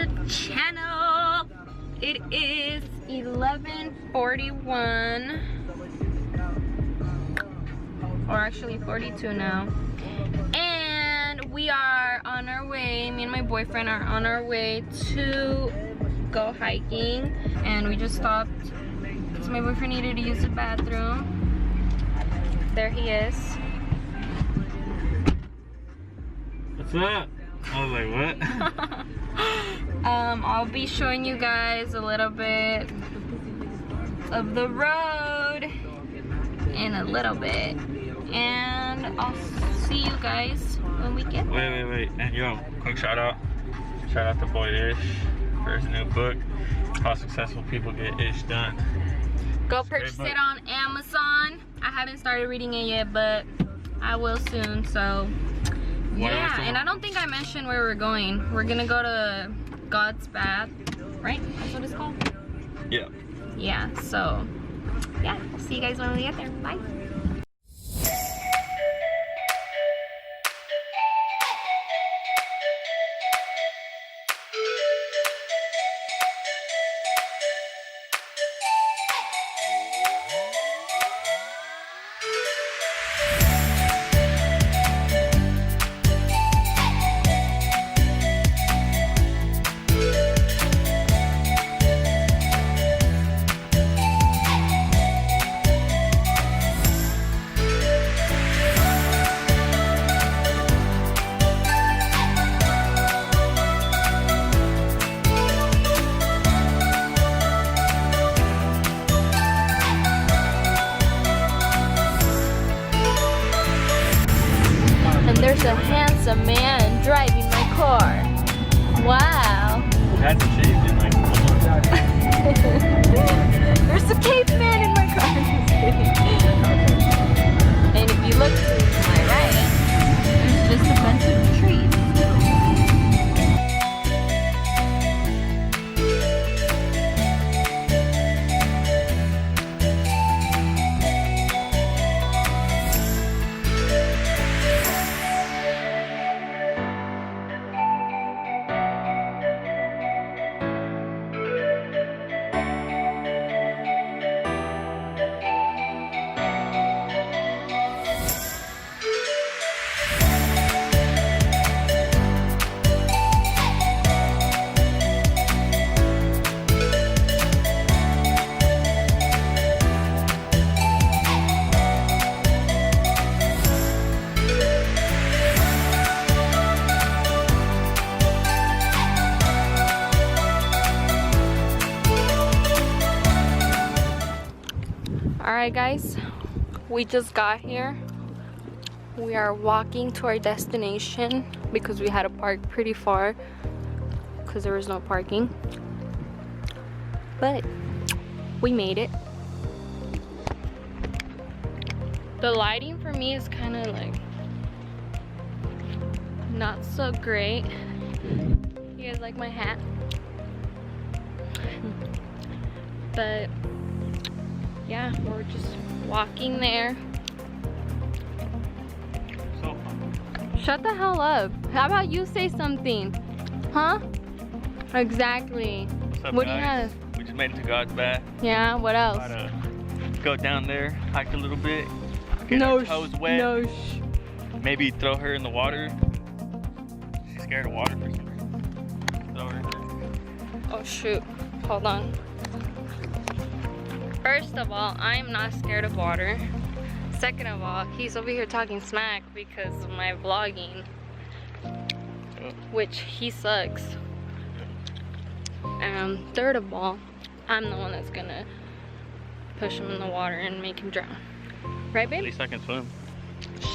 Untitled Channel. It is 11:41, or actually 42 now, and we are on our way. Me and my boyfriend are on our way to go hiking, and we just stopped because my boyfriend needed to use the bathroom. There he is. What's up? I was like, what? I'll be showing you guys a little bit of the road in a little bit, and I'll see you guys when we get there. Wait. And yo, quick shout out to Boy Ish for his new book, How Successful People Get Ish Done. Go purchase it on Amazon. I haven't started reading it yet, but I will soon, so yeah. And I don't think I mentioned where we're going. We're gonna go to God's Bath, right? That's what it's called? Yeah. Yeah, so yeah, see you guys when we get there. Bye. There's a handsome man driving my car. Wow. That's a shave in like There's a caveman in my car. And if you look to my right, there's just a bunch of trees. Alright guys, we just got here. We are walking to our destination because we had to park pretty far because there was no parking. But we made it. The lighting for me is kind of like not so great. You guys like my hat? But yeah, we're just walking there. so fun. Shut the hell up. How about you say something? Huh? Exactly. What's up, What guys? do you have? We just made it to God's Bath. Yeah, what else? About to go down there, hike a little bit, get our toes wet. No Maybe throw her in the water. She's scared of water for some reason. Throw her in there. Oh shoot. Hold on. First of all, I'm not scared of water. Second of all, he's over here talking smack because of my vlogging, which he sucks. Third of all, I'm the one that's gonna push him in the water and make him drown. Right, babe? At least I can swim.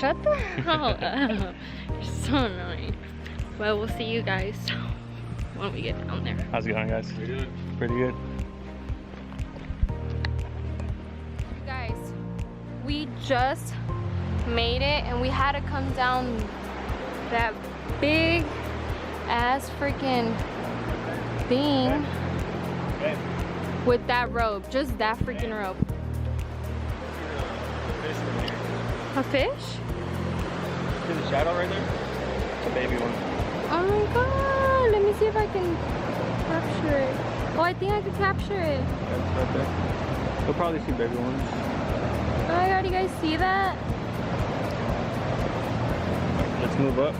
Shut the hell up. You're so annoying. Well, we'll see you guys when we get down there. How's it going, guys? Pretty good. Pretty good. Guys, we just made it and we had to come down that big ass freaking thing with that rope, just that freaking rope. A fish? See the shadow right there? It's a baby one. Oh my god, let me see if I can capture it. Oh, I think I could capture it. That's right there. You'll probably see bigger ones. Oh my god, you guys see that? Let's move up.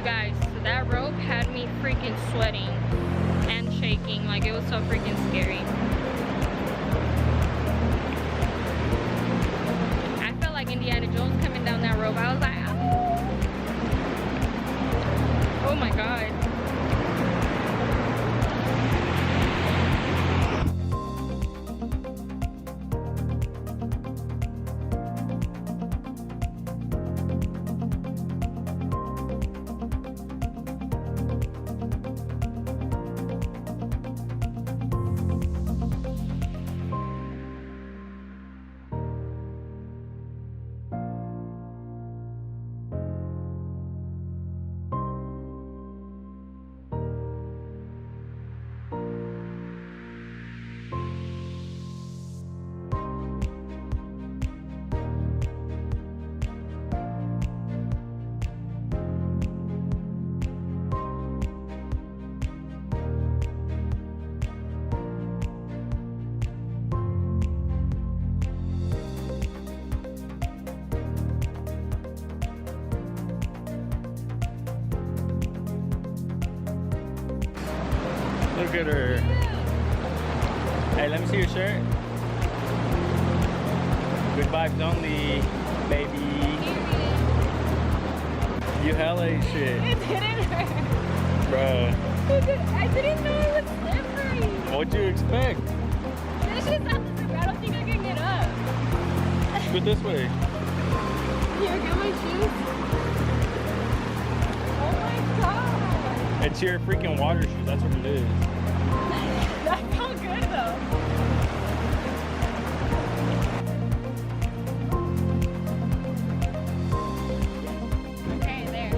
Guys, so that rope had me freaking sweating and shaking. Like, it was so freaking scary. I felt like Indiana Jones coming down that rope. I was like, oh, oh my god. Look at her. Hey, let me see your shirt. Good vibes only, baby. You hella ain't shit. It didn't hurt. Bruh. I didn't know it was slippery. What'd you expect? This is not slippery. I don't think I can get up. Go this way. Here, get my shoes. Oh my god. It's your freaking water shoes. That's what it is. That felt good though. Okay, there.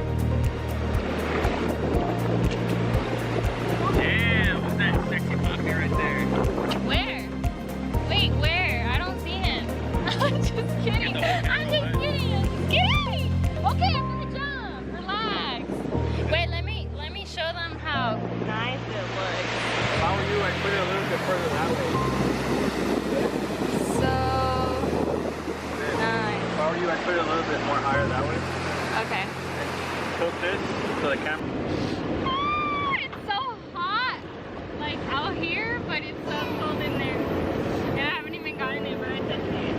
Damn, what's that sexy puppy right there? Where? Wait, where? I don't see him. I'm just kidding. I'm just kidding. I'm just kidding. Okay, I'm gonna jump. Relax. Wait, let me show them how nice it looks. If I were you, I'd put it a little bit further that way. So If nice. I were you, I'd put it a little bit more higher that way. Okay. Tilt this so the camera. It's so hot, like out here, but it's so cold in there. And I haven't even gotten it, but I touched it.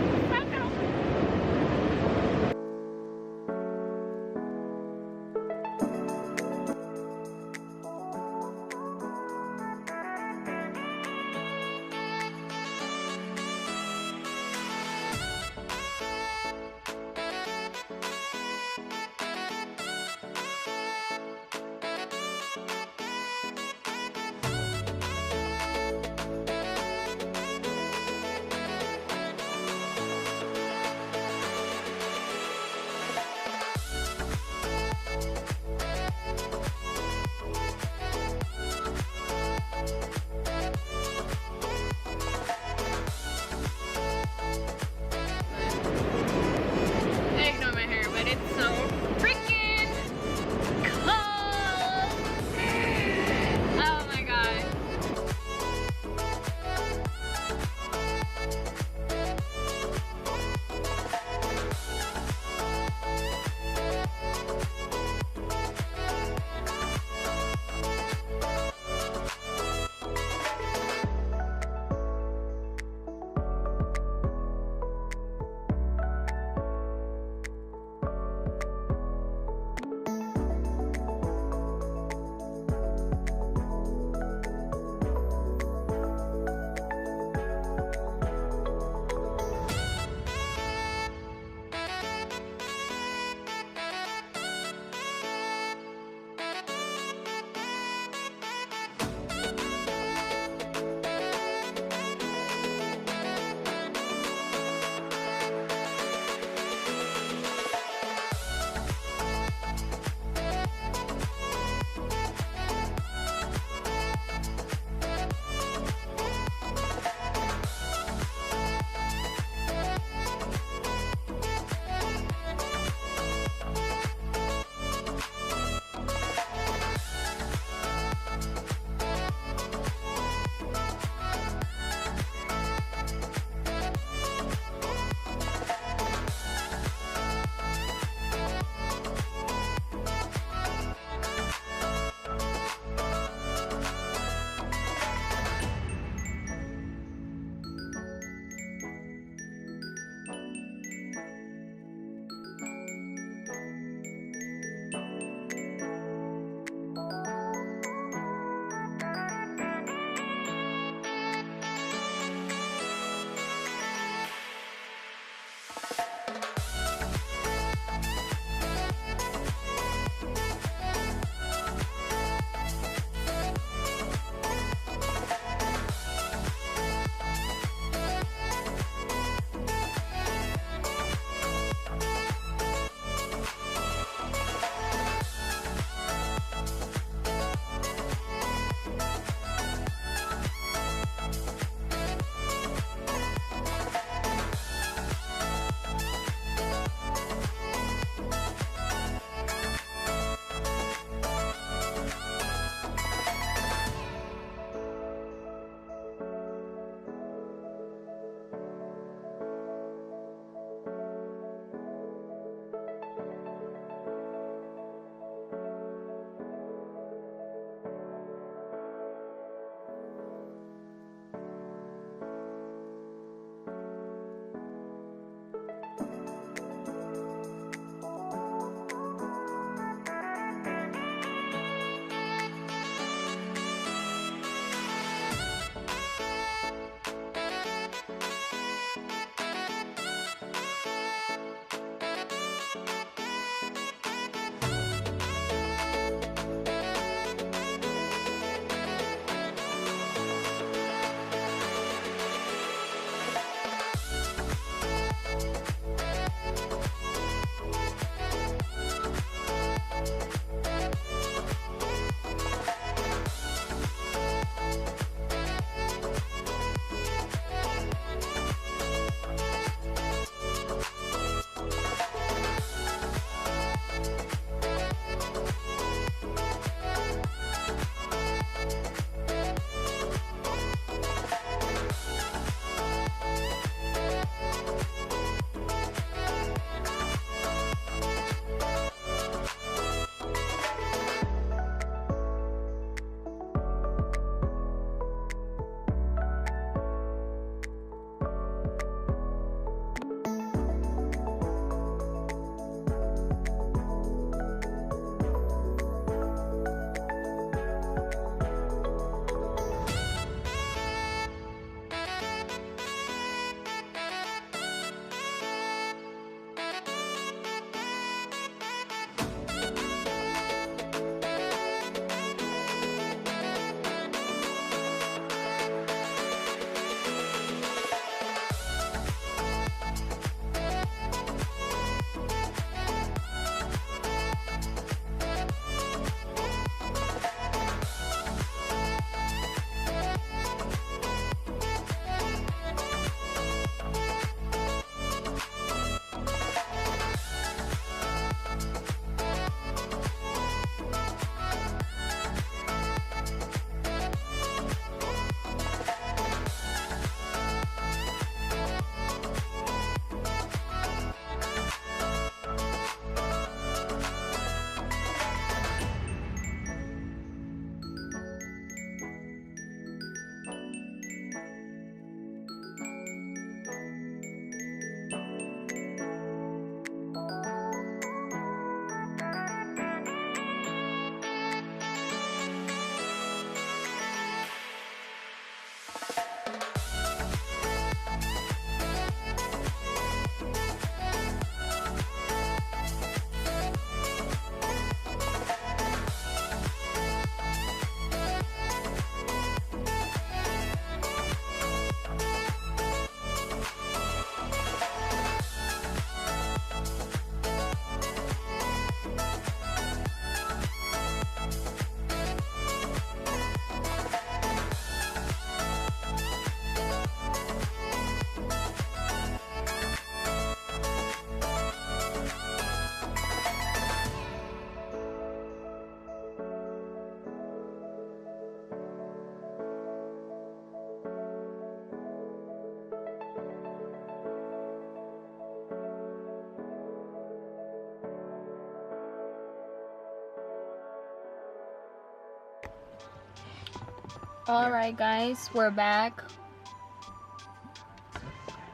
All right, guys, we're back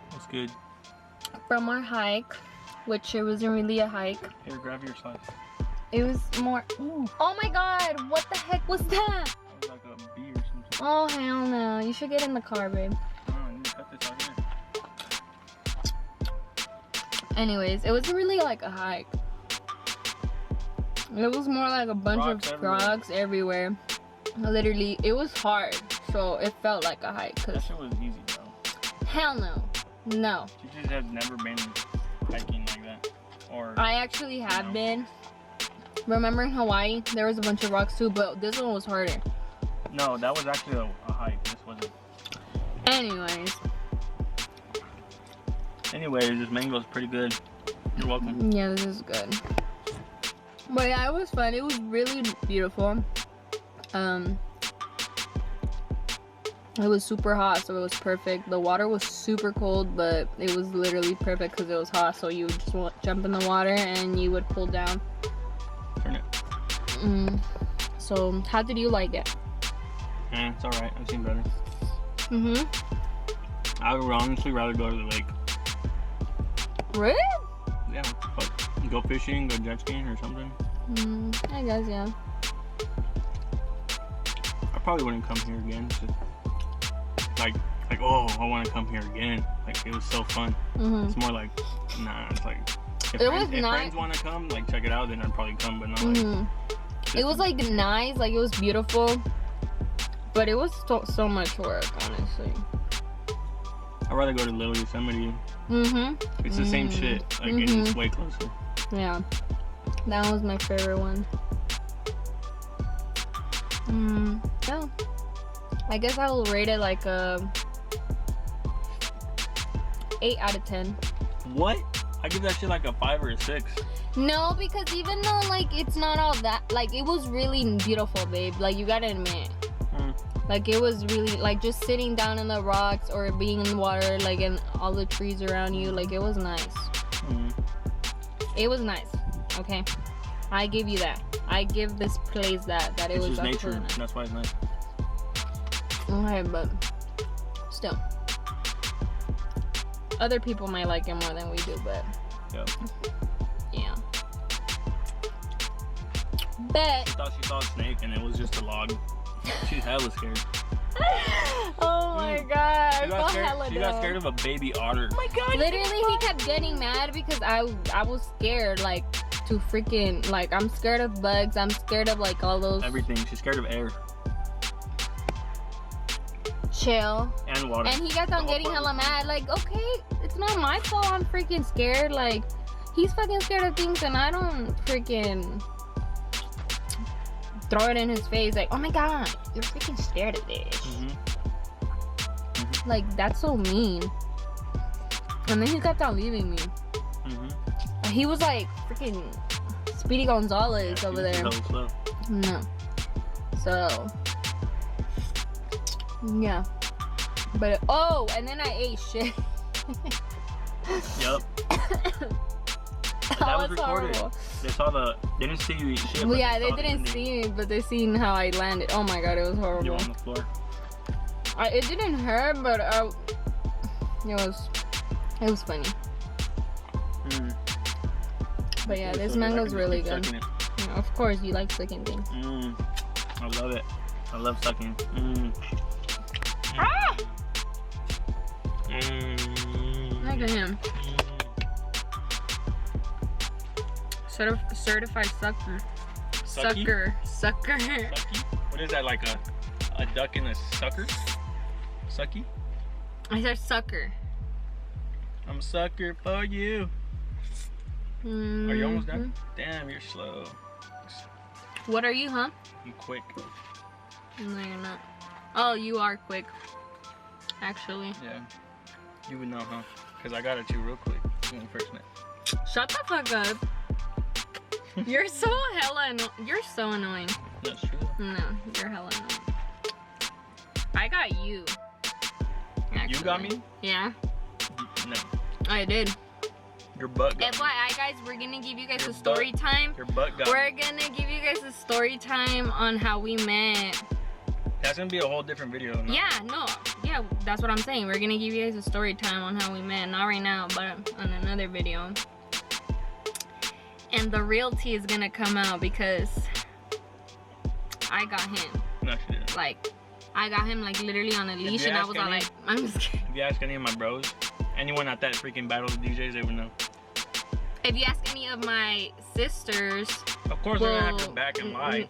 That's good. from our hike, which it wasn't really a hike. Here, grab your slice. It was more. Ooh. Oh my God! What the heck was that? That was like a bee or something. Oh hell no! You should get in the car, babe. Oh, I need to cut this out here. Anyways, it wasn't really like a hike. It was more like a bunch Rocks of rocks everywhere. Literally, it was hard, so it felt like a hike. That shit was easy, bro. Hell no, no. You just have never been hiking like that, or I actually have been. Remember in Hawaii, there was a bunch of rocks too, but this one was harder. no, that was actually a hike. This wasn't. Anyways, this mango is pretty good. You're welcome. Yeah, this is good. But yeah, it was fun. It was really beautiful. It was super hot, so it was perfect. The water was super cold, but it was literally perfect because it was hot. So you would just jump in the water and you would pull down. Turn it. So how did you like it? It's alright. I've seen better. Mm-hmm. I would honestly rather go to the lake. Really? Yeah, what the fuck? Go fishing, go jet skiing or something. I guess, yeah. I probably wouldn't come here again. Just like, oh, I want to come here again. Like, it was so fun. It's more like, nah, it's like, if friends want to come, like, check it out, then I'd probably come, but not like. It was like nice, like it was beautiful, but it was so much work, honestly. I'd rather go to Little Yosemite. It's the same shit, like it's just way closer. Yeah, that was my favorite one. Yeah, I guess I will rate it like a 8 out of 10. What? I give that shit like a 5 or a 6. No, because even though like it's not all that, like it was really beautiful, babe. Like you gotta admit. Like it was really like just sitting down in the rocks or being in the water, like and all the trees around you, like it was nice. It was nice. Okay, I give you that. I give this place that it was just nature. Nice. That's why it's nice. Okay, but still, other people might like it more than we do, but yeah. Bet. She thought she saw a snake and it was just a log. She's hella scared. Oh my god, she got scared of a baby otter. Oh my god. Literally, he kept getting mad because I was scared, like, to freaking, like, I'm scared of bugs. I'm scared of, like, all those. Everything. She's scared of air. Chill. And water. And he got on getting hella mad. Like, okay, it's not my fault I'm freaking scared. Like, he's fucking scared of things and I don't freaking throw it in his face like, oh my god, you're freaking scared of this. Like, that's so mean. And then he kept on leaving me. He was like freaking Speedy Gonzalez over there. No. So yeah. But oh, and then I ate shit. Yup. That was recorded. Horrible. They didn't see you eat shit. Well, yeah, they didn't see me, but they seen how I landed. Oh my god, it was horrible. You were on the floor. It didn't hurt, but it was funny. But yeah, this mango's really good. Yeah, of course, you like sucking things. I love it. I love sucking. Ah! Look at him. Certified sucker. Sucker. Sucker. Sucky? What is that, like a duck and a sucker? Sucky? I said sucker. I'm a sucker for you. Are you almost done? Damn, you're slow. What are you, huh? I'm quick. No, you're not. Oh, you are quick. Actually. Yeah. You would know, huh? Because I got it too real quick when we first met. Shut the fuck up. You're so you're so annoying. That's true. No, you're hella annoying. I got you. Actually. You got me? Yeah. No. I did. Your butt got FYI, guys, we're gonna give you guys a story time. Your butt got We're gonna give you guys a story time on how we met. That's gonna be a whole different video. No? Yeah, no. Yeah, that's what I'm saying. We're gonna give you guys a story time on how we met. Not right now, but on another video. And the real tea is gonna come out because I got him. No, she didn't. Like, I got him like literally on a leash, and I was all like, I'm just kidding. If you ask any of my bros, anyone at that freaking battle of DJs, they would know. If you ask any of my sisters, of course they're gonna have to back and lie.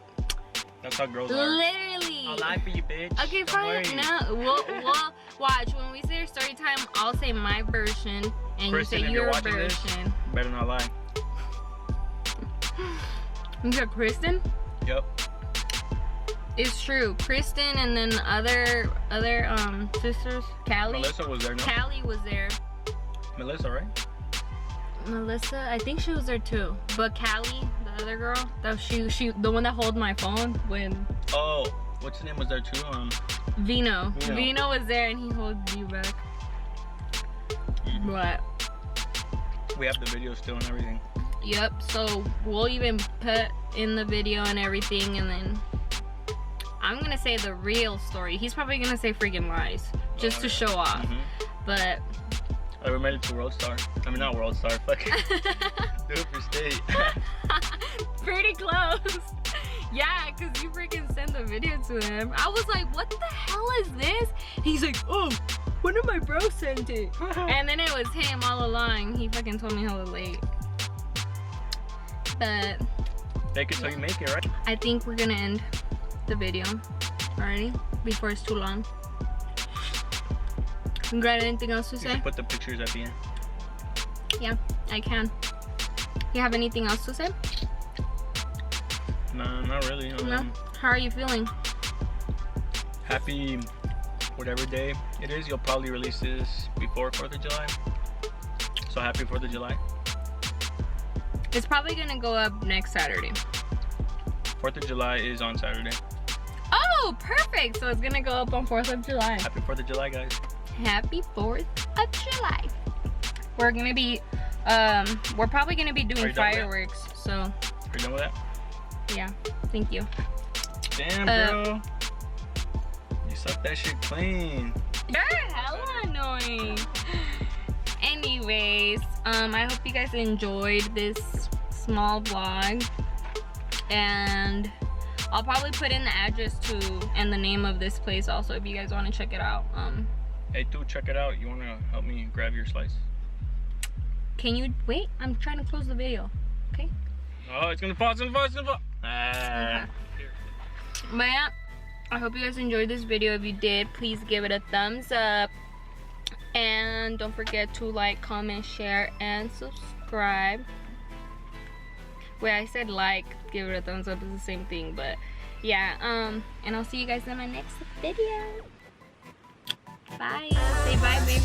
That's how girls are. Literally. I'll lie for you, bitch. Okay, fine. No, we'll watch. When we say story time, I'll say my version, and Kristen, you say your version. This, better not lie. You said Kristen? Yep. It's true. Kristen and then other sisters. Callie. Melissa was there, no? Callie was there. Melissa, right? Melissa, I think she was there too. But Callie, the other girl, that she the one that hold my phone when. Oh, what's the name was there too? Vino. Vino was there and he holds you back. But we have the video still and everything. Yep. So we'll even put in the video and everything, and then I'm gonna say the real story. He's probably gonna say freaking lies just to show off. But we made it to World Star. I mean, not World Star. Fucking Super State. Pretty close. Yeah, because you freaking sent the video to him. I was like, what the hell is this? He's like, oh, one of my bros sent it. And then it was him all along. He fucking told me hella late. But fake it till you make it, right? I think we're gonna end the video already before it's too long. You got anything else to say? You can put the pictures at the end. Yeah, I can. You have anything else to say? No, not really. No? How are you feeling? Happy whatever day it is. You'll probably release this before 4th of July. So happy 4th of July. It's probably gonna go up next Saturday. 4th of July is on Saturday. Oh, perfect. So it's gonna go up on 4th of July. Happy 4th of July, guys. Happy 4th of July. We're gonna be, we're probably gonna be doing fireworks. So. Are you done with that? Yeah. Thank you. Damn, bro. You suck that shit clean. You're hella annoying. Anyways, I hope you guys enjoyed this small vlog, and I'll probably put in the address too and the name of this place also if you guys want to check it out. Hey, dude, check it out. You want to help me grab your slice? Can you wait? I'm trying to close the video. Okay. Oh, it's gonna fall. It's gonna fall. It's gonna fall. Okay. But yeah, I hope you guys enjoyed this video. If you did, please give it a thumbs up. And don't forget to like, comment, share, and subscribe. Wait, I said like, give it a thumbs up is the same thing, but yeah, and I'll see you guys in my next video. Bye. Say bye, babe.